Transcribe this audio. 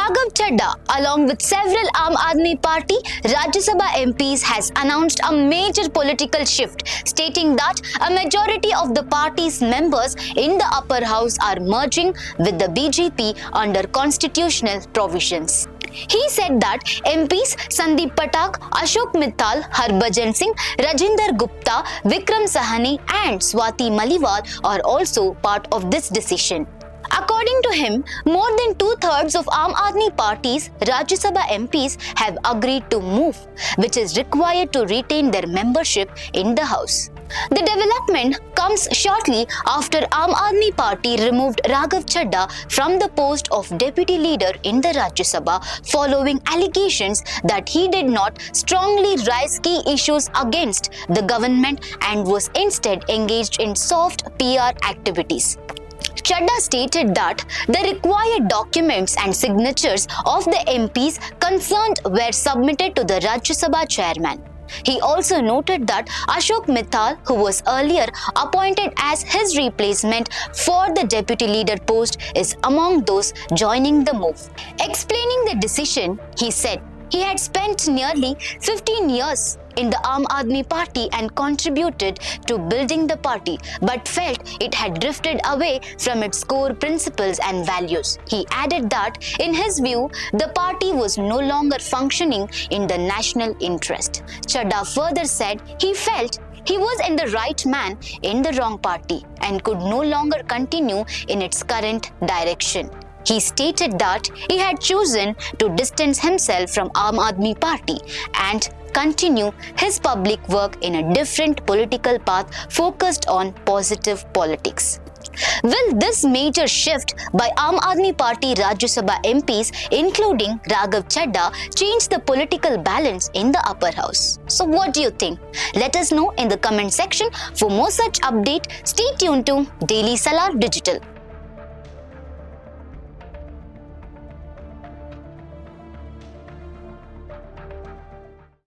Raghav Chadha, along with several Aam Aadmi Party Rajya Sabha MPs, has announced a major political shift, stating that a majority of the party's members in the upper house are merging with the BJP under constitutional provisions. He said that MPs Sandeep Pathak, Ashok Mittal, Harbhajan Singh, Rajinder Gupta, Vikram Sahney and Swati Maliwal are also part of this decision. According to him, more than 2/3 of Aam Aadmi Party's Rajya Sabha MPs have agreed to move, which is required to retain their membership in the House. The development comes shortly after Aam Aadmi Party removed Raghav Chadha from the post of deputy leader in the Rajya Sabha following allegations that he did not strongly raise key issues against the government and was instead engaged in soft PR activities. Chadha stated that the required documents and signatures of the MPs concerned were submitted to the Rajya Sabha Chairman. He also noted that Ashok Mittal, who was earlier appointed as his replacement for the deputy leader post, is among those joining the move. Explaining the decision, he said he had spent nearly 15 years in the Aam Aadmi Party and contributed to building the party, but felt it had drifted away from its core principles and values. He added that, in his view, the party was no longer functioning in the national interest. Chadha further said he felt he was in the right man in the wrong party and could no longer continue in its current direction. He stated that he had chosen to distance himself from Aam Aadmi Party and continue his public work in a different political path focused on positive politics. Will this major shift by Aam Aadmi Party Rajya Sabha MPs, including Raghav Chadha, change the political balance in the upper house? So what do you think? Let us know in the comment section. For more such update, stay tuned to Daily Salar Digital.